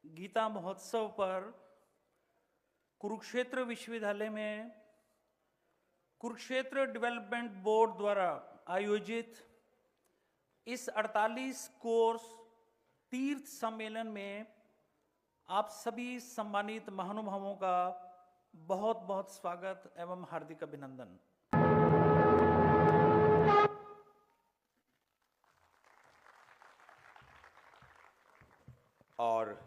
गीता महोत्सव पर कुरुक्षेत्र विश्वविद्यालय में कुरुक्षेत्र डेवलपमेंट बोर्ड द्वारा आयोजित इस 48 कोर्स तीर्थ सम्मेलन में आप सभी सम्मानित महानुभावों का बहुत बहुत स्वागत एवं हार्दिक अभिनंदन। और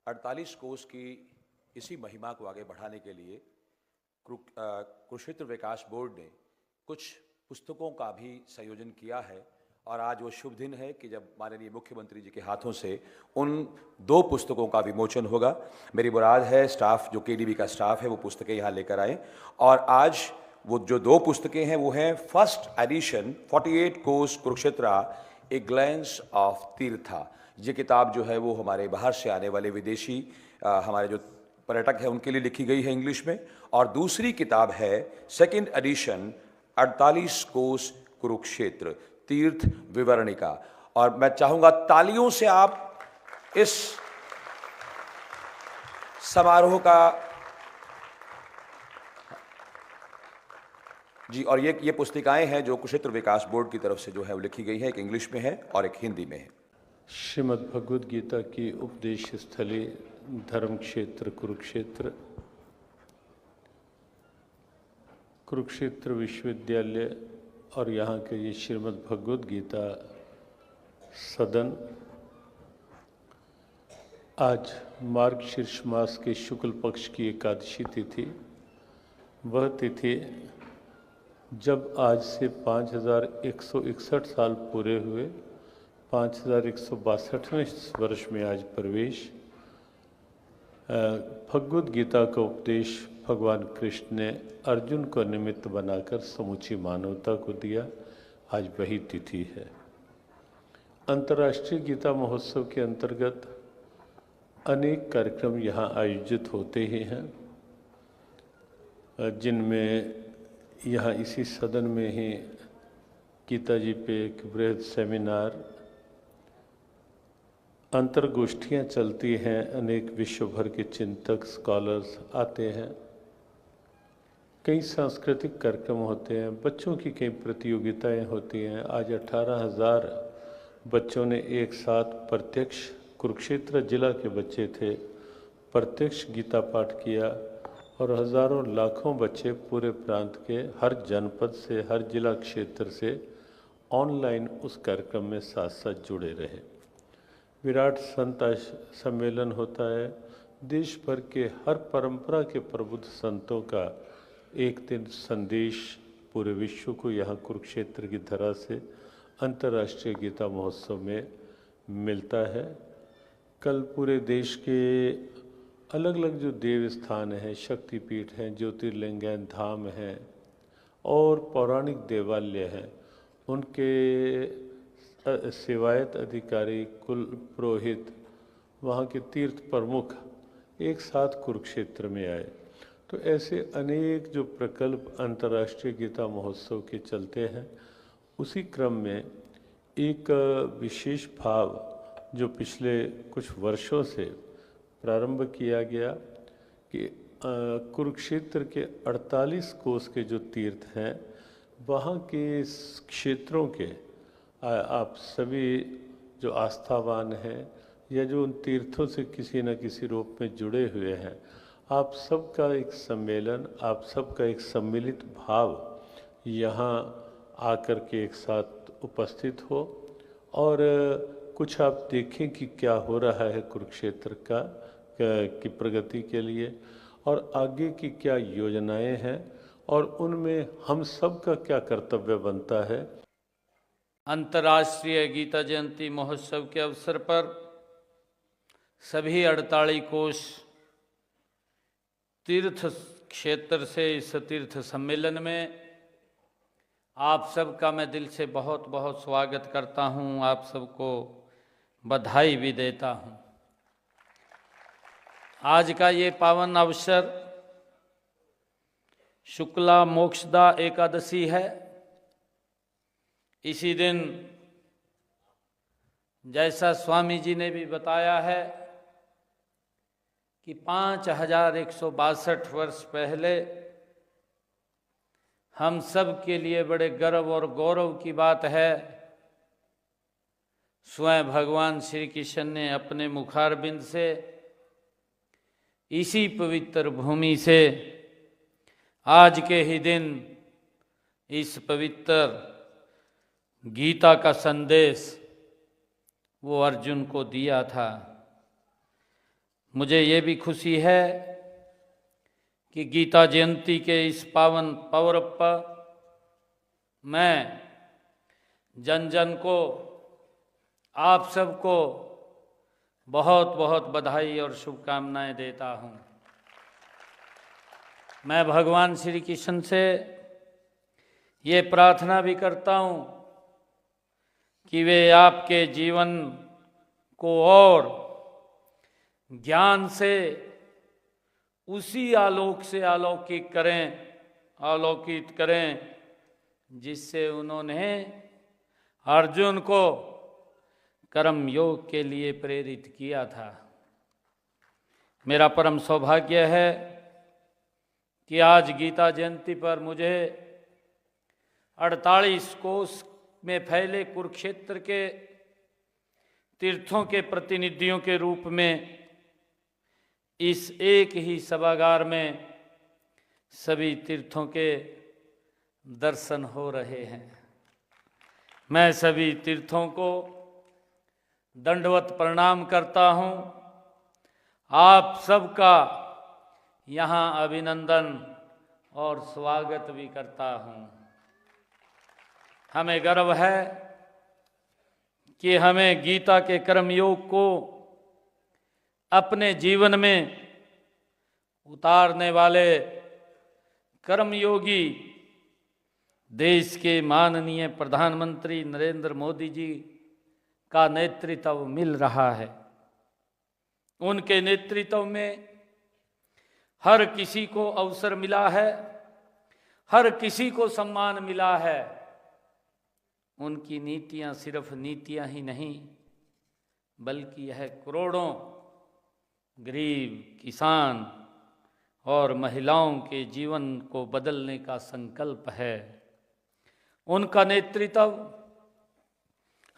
48 कोर्स की इसी महिमा को आगे बढ़ाने के लिए कुरुक्षेत्र विकास बोर्ड ने कुछ पुस्तकों का भी संयोजन किया है। और आज वो शुभ दिन है कि जब माननीय मुख्यमंत्री जी के हाथों से उन 2 पुस्तकों का विमोचन होगा। मेरी मुराद है स्टाफ जो केडीबी का स्टाफ है वो पुस्तकें यहाँ लेकर आए। और आज वो जो 2 पुस्तकें हैं वो हैं first edition 48 course Kurukshetra a glance of तीर्था। ये किताब जो है वो हमारे बाहर से आने वाले विदेशी हमारे जो पर्यटक हैं उनके लिए लिखी गई है इंग्लिश में। और दूसरी किताब है सेकंड एडिशन 48 कोर्स कुरुक्षेत्र तीर्थ विवरणिका। और मैं चाहूंगा तालियों से आप इस समारोह का जी। और ये पुस्तिकाएं हैं जो कुरुक्षेत्र विकास बोर्ड की तरफ से जो है वो लिखी गई है, एक इंग्लिश में है और एक हिंदी में है। श्रीमद् भगवद गीता की उपदेश स्थली धर्म क्षेत्र कुरुक्षेत्र विश्वविद्यालय और यहाँ के ये श्रीमद् भगवद गीता सदन आज मार्गशीर्ष मास के शुक्ल पक्ष की एकादशी तिथि, वह तिथि जब आज से 5161 साल पूरे हुए, 5162वें वर्ष में आज प्रवेश। भगवद गीता का उपदेश भगवान कृष्ण ने अर्जुन को निमित्त बनाकर समूची मानवता को दिया। आज वही तिथि है। अंतर्राष्ट्रीय गीता महोत्सव के अंतर्गत अनेक कार्यक्रम यहाँ आयोजित होते ही हैं, जिनमें यहाँ इसी सदन में ही गीता जी पे एक बृहद सेमिनार, अंतर्गोष्ठियाँ चलती हैं, अनेक विश्व भर के चिंतक स्कॉलर्स आते हैं, कई सांस्कृतिक कार्यक्रम होते हैं, बच्चों की कई प्रतियोगिताएं होती हैं। आज 18,000 बच्चों ने एक साथ प्रत्यक्ष, कुरुक्षेत्र जिला के बच्चे थे, प्रत्यक्ष गीता पाठ किया। और हज़ारों लाखों बच्चे पूरे प्रांत के हर जनपद से, हर जिला क्षेत्र से ऑनलाइन उस कार्यक्रम में साथ साथ जुड़े रहे। विराट संत सम्मेलन होता है। देश भर के हर परंपरा के प्रबुद्ध संतों का एक दिन संदेश पूरे विश्व को यहाँ कुरुक्षेत्र की धरा से अंतर्राष्ट्रीय गीता महोत्सव में मिलता है। कल पूरे देश के अलग अलग जो देव स्थान हैं, शक्तिपीठ हैं, ज्योतिर्लिंग हैं, धाम हैं और पौराणिक देवालय हैं, उनके सेवायत अधिकारी, कुल पुरोहित, वहाँ के तीर्थ प्रमुख एक साथ कुरुक्षेत्र में आए। तो ऐसे अनेक जो प्रकल्प अंतर्राष्ट्रीय गीता महोत्सव के चलते हैं, उसी क्रम में एक विशेष भाव जो पिछले कुछ वर्षों से प्रारंभ किया गया कि कुरुक्षेत्र के 48 कोस के जो तीर्थ हैं, वहाँ के क्षेत्रों के आप सभी जो आस्थावान हैं या जो उन तीर्थों से किसी न किसी रूप में जुड़े हुए हैं, आप सबका एक सम्मेलन, आप सबका एक सम्मिलित भाव यहाँ आकर के एक साथ उपस्थित हो और कुछ आप देखें कि क्या हो रहा है कुरुक्षेत्र की प्रगति के लिए और आगे की क्या योजनाएं हैं और उनमें हम सब का क्या कर्तव्य बनता है। अंतर्राष्ट्रीय गीता जयंती महोत्सव के अवसर पर सभी 48 कोस तीर्थ क्षेत्र से इस तीर्थ सम्मेलन में आप सबका मैं दिल से बहुत बहुत स्वागत करता हूं, आप सबको बधाई भी देता हूं। आज का ये पावन अवसर शुक्ला मोक्षदा एकादशी है। इसी दिन जैसा स्वामी जी ने भी बताया है कि 5162 वर्ष पहले हम सब के लिए बड़े गर्व और गौरव की बात है, स्वयं भगवान श्री कृष्ण ने अपने मुखारबिंद से इसी पवित्र भूमि से आज के ही दिन इस पवित्र गीता का संदेश वो अर्जुन को दिया था। मुझे ये भी खुशी है कि गीता जयंती के इस पावन पर्व पर मैं जन जन को, आप सबको बहुत बहुत बधाई और शुभकामनाएं देता हूं। मैं भगवान श्री कृष्ण से ये प्रार्थना भी करता हूं कि वे आपके जीवन को और ज्ञान से उसी आलोक से आलोकित करें जिससे उन्होंने अर्जुन को कर्म योग के लिए प्रेरित किया था। मेरा परम सौभाग्य है कि आज गीता जयंती पर मुझे 48 कोस में फैले कुरुक्षेत्र के तीर्थों के प्रतिनिधियों के रूप में इस एक ही सभागार में सभी तीर्थों के दर्शन हो रहे हैं। मैं सभी तीर्थों को दंडवत प्रणाम करता हूं। आप सबका यहाँ अभिनंदन और स्वागत भी करता हूं। हमें गर्व है कि हमें गीता के कर्मयोग को अपने जीवन में उतारने वाले कर्मयोगी देश के माननीय प्रधानमंत्री नरेंद्र मोदी जी का नेतृत्व मिल रहा है। उनके नेतृत्व में हर किसी को अवसर मिला है, हर किसी को सम्मान मिला है। उनकी नीतियां सिर्फ नीतियां ही नहीं, बल्कि यह करोड़ों गरीब, किसान और महिलाओं के जीवन को बदलने का संकल्प है। उनका नेतृत्व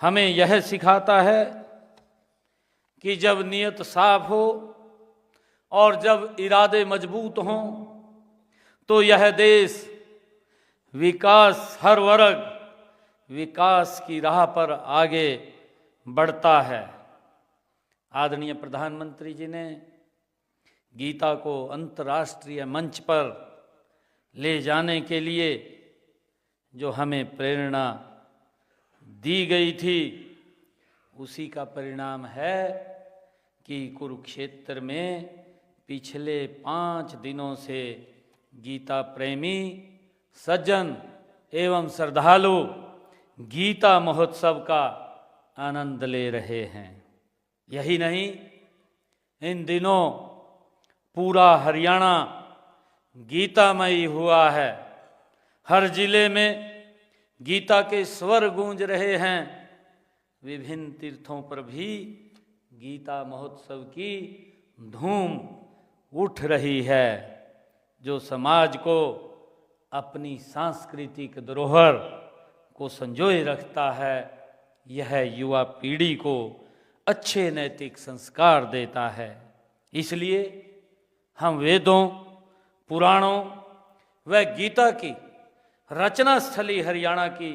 हमें यह सिखाता है कि जब नीयत साफ हो और जब इरादे मजबूत हों तो यह देश विकास, हर वर्ग विकास की राह पर आगे बढ़ता है। आदरणीय प्रधानमंत्री जी ने गीता को अंतर्राष्ट्रीय मंच पर ले जाने के लिए जो हमें प्रेरणा दी गई थी, उसी का परिणाम है कि कुरुक्षेत्र में पिछले 5 दिनों से गीता प्रेमी सज्जन एवं श्रद्धालु गीता महोत्सव का आनंद ले रहे हैं। यही नहीं, इन दिनों पूरा हरियाणा गीतामयी हुआ है। हर जिले में गीता के स्वर गूंज रहे हैं। विभिन्न तीर्थों पर भी गीता महोत्सव की धूम उठ रही है, जो समाज को अपनी सांस्कृतिक धरोहर को संजोए रखता है। यह युवा पीढ़ी को अच्छे नैतिक संस्कार देता है। इसलिए हम वेदों, पुराणों व गीता की रचना स्थली हरियाणा की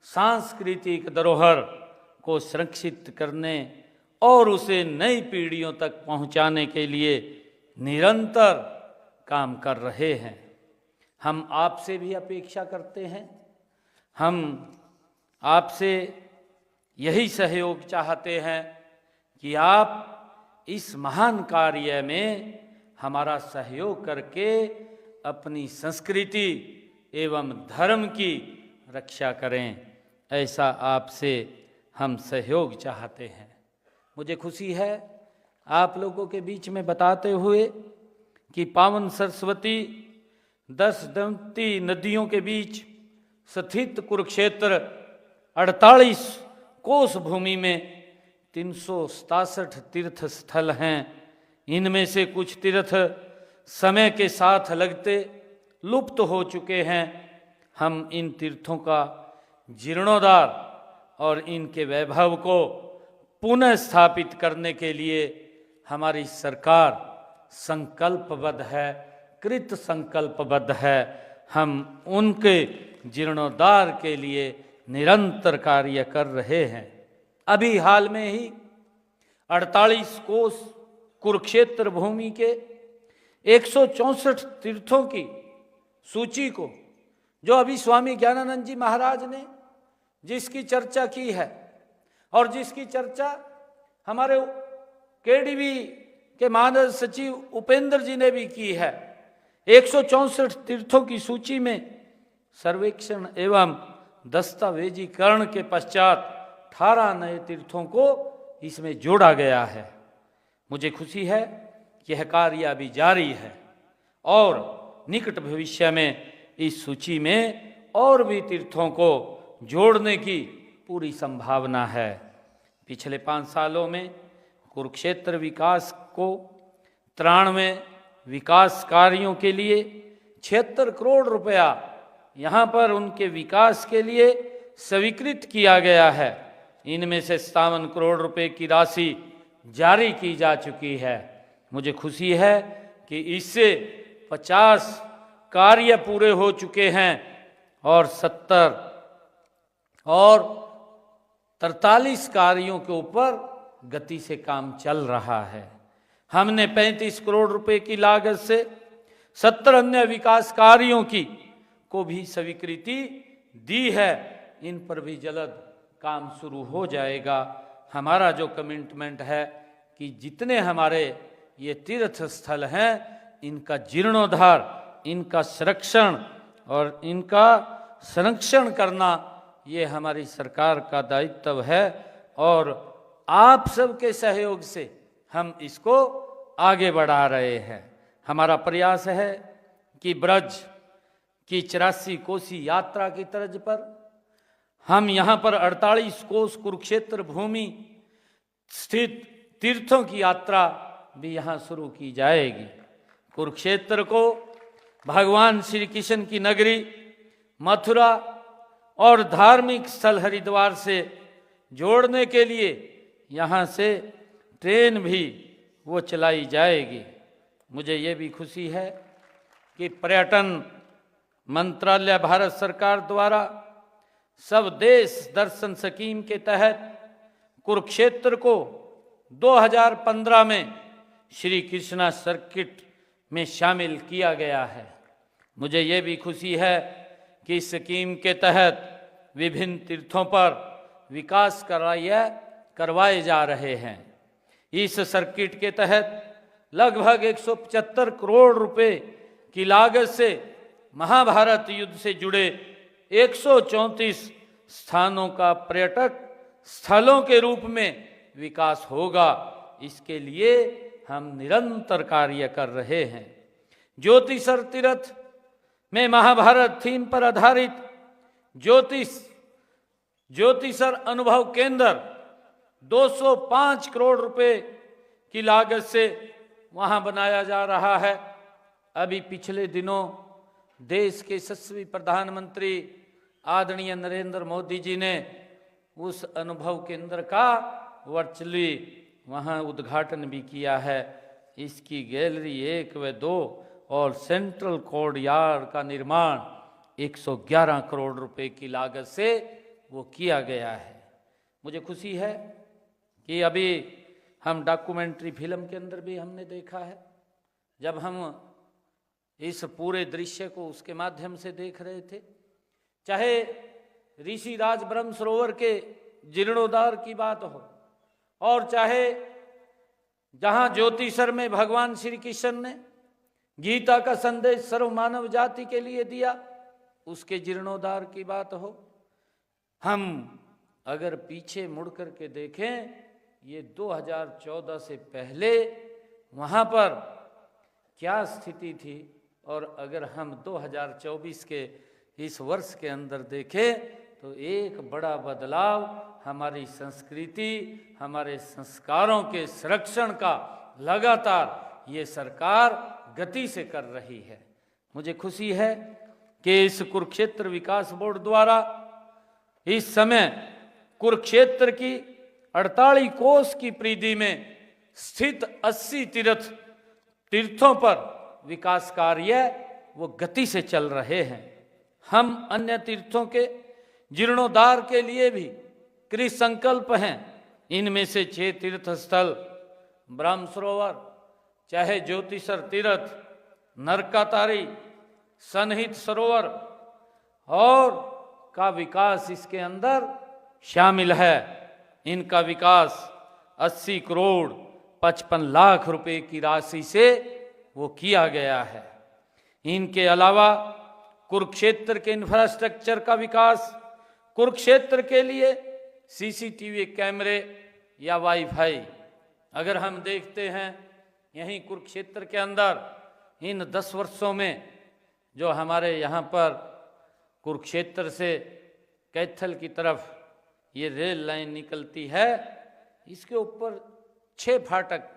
सांस्कृतिक धरोहर को संरक्षित करने और उसे नई पीढ़ियों तक पहुंचाने के लिए निरंतर काम कर रहे हैं। हम आपसे भी अपेक्षा करते हैं, हम आपसे यही सहयोग चाहते हैं कि आप इस महान कार्य में हमारा सहयोग करके अपनी संस्कृति एवं धर्म की रक्षा करें। ऐसा आपसे हम सहयोग चाहते हैं। मुझे खुशी है आप लोगों के बीच में बताते हुए कि पावन सरस्वती 10 दमती नदियों के बीच स्थित कुरुक्षेत्र 48 कोस भूमि में 367 तीर्थ स्थल हैं। इनमें से कुछ तीर्थ समय के साथ लगते लुप्त हो चुके हैं। हम इन तीर्थों का जीर्णोद्धार और इनके वैभव को पुनः स्थापित करने के लिए हमारी सरकार संकल्पबद्ध है, कृत संकल्पबद्ध है। हम उनके जीर्णोद्धार के लिए निरंतर कार्य कर रहे हैं। अभी हाल में ही 48 कोस कुरुक्षेत्र भूमि के 164 तीर्थों की सूची को, जो अभी स्वामी ज्ञानानंद जी महाराज ने जिसकी चर्चा की है और जिसकी चर्चा हमारे केडीबी के मानद सचिव उपेंद्र जी ने भी की है, 164 तीर्थों की सूची में सर्वेक्षण एवं दस्तावेजीकरण के पश्चात 18 नए तीर्थों को इसमें जोड़ा गया है। मुझे खुशी है कि यह कार्य अभी जारी है और निकट भविष्य में इस सूची में और भी तीर्थों को जोड़ने की पूरी संभावना है। पिछले 5 सालों में कुरुक्षेत्र विकास को 93 विकास कार्यों के लिए 76 करोड़ रुपया यहाँ पर उनके विकास के लिए स्वीकृत किया गया है। इनमें से 57 करोड़ रुपए की राशि जारी की जा चुकी है। मुझे खुशी है कि इससे 50 कार्य पूरे हो चुके हैं और 70 और 43 कार्यों के ऊपर गति से काम चल रहा है। हमने 35 करोड़ रुपए की लागत से 70 अन्य विकास कार्यों की को भी स्वीकृति दी है। इन पर भी जल्द काम शुरू हो जाएगा। हमारा जो कमिटमेंट है कि जितने हमारे ये तीर्थ स्थल हैं, इनका जीर्णोद्धार, इनका संरक्षण और इनका संरक्षण करना ये हमारी सरकार का दायित्व है और आप सबके सहयोग से हम इसको आगे बढ़ा रहे हैं। हमारा प्रयास है कि ब्रज की 84 कोसी यात्रा की तर्ज पर हम यहाँ पर 48 कोस कुरुक्षेत्र भूमि स्थित तीर्थों की यात्रा भी यहाँ शुरू की जाएगी। कुरुक्षेत्र को भगवान श्री कृष्ण की नगरी मथुरा और धार्मिक स्थल हरिद्वार से जोड़ने के लिए यहाँ से ट्रेन भी वो चलाई जाएगी। मुझे ये भी खुशी है कि पर्यटन मंत्रालय भारत सरकार द्वारा सब देश दर्शन स्कीम के तहत कुरुक्षेत्र को 2015 में श्री कृष्णा सर्किट में शामिल किया गया है। मुझे ये भी खुशी है कि इस स्कीम के तहत विभिन्न तीर्थों पर विकास कार्य करवाए जा रहे हैं। इस सर्किट के तहत लगभग 175 करोड़ रुपए की लागत से महाभारत युद्ध से जुड़े 134 स्थानों का पर्यटक स्थलों के रूप में विकास होगा। इसके लिए हम निरंतर कार्य कर रहे हैं। ज्योतिषर तीर्थ में महाभारत थीम पर आधारित ज्योतिषर अनुभव केंद्र 205 करोड़ रुपए की लागत से वहां बनाया जा रहा है। अभी पिछले दिनों देश के यशस्वी प्रधानमंत्री आदरणीय नरेंद्र मोदी जी ने उस अनुभव केंद्र का वर्चुअली वहां उद्घाटन भी किया है। इसकी गैलरी 1 व 2 और सेंट्रल कोर्टयार्ड का निर्माण 111 करोड़ रुपए की लागत से वो किया गया है। मुझे खुशी है कि अभी हम डॉक्यूमेंट्री फिल्म के अंदर भी हमने देखा है, जब हम इस पूरे दृश्य को उसके माध्यम से देख रहे थे, चाहे ऋषिराज ब्रह्म सरोवर के जीर्णोद्धार की बात हो और चाहे जहां ज्योतिषर में भगवान श्री कृष्ण ने गीता का संदेश सर्व मानव जाति के लिए दिया, उसके जीर्णोद्धार की बात हो। हम अगर पीछे मुड़ करके देखें, ये 2014 से पहले वहाँ पर क्या स्थिति थी और अगर हम 2024 के इस वर्ष के अंदर देखें तो एक बड़ा बदलाव हमारी संस्कृति, हमारे संस्कारों के संरक्षण का लगातार ये सरकार गति से कर रही है। मुझे खुशी है कि इस कुरुक्षेत्र विकास बोर्ड द्वारा इस समय कुरुक्षेत्र की 48 कोस की परिधि में स्थित 80 तीर्थों पर विकास कार्य वो गति से चल रहे हैं। हम अन्य तीर्थों के जीर्णोद्धार के लिए भी कृत संकल्प हैं। इनमें से 6 तीर्थ स्थल ब्रह्म सरोवर, चाहे ज्योतिषर तीर्थ, नरकातारी, सनहित सरोवर और का विकास इसके अंदर शामिल है। इनका विकास 80 करोड़ 55 लाख रुपए की राशि से वो किया गया है। इनके अलावा कुरुक्षेत्र के इंफ्रास्ट्रक्चर का विकास, कुरुक्षेत्र के लिए सीसीटीवी कैमरे या वाईफाई, अगर हम देखते हैं यहीं कुरुक्षेत्र के अंदर इन 10 वर्षों में जो हमारे यहाँ पर कुरुक्षेत्र से कैथल की तरफ ये रेल लाइन निकलती है, इसके ऊपर 6 फाटक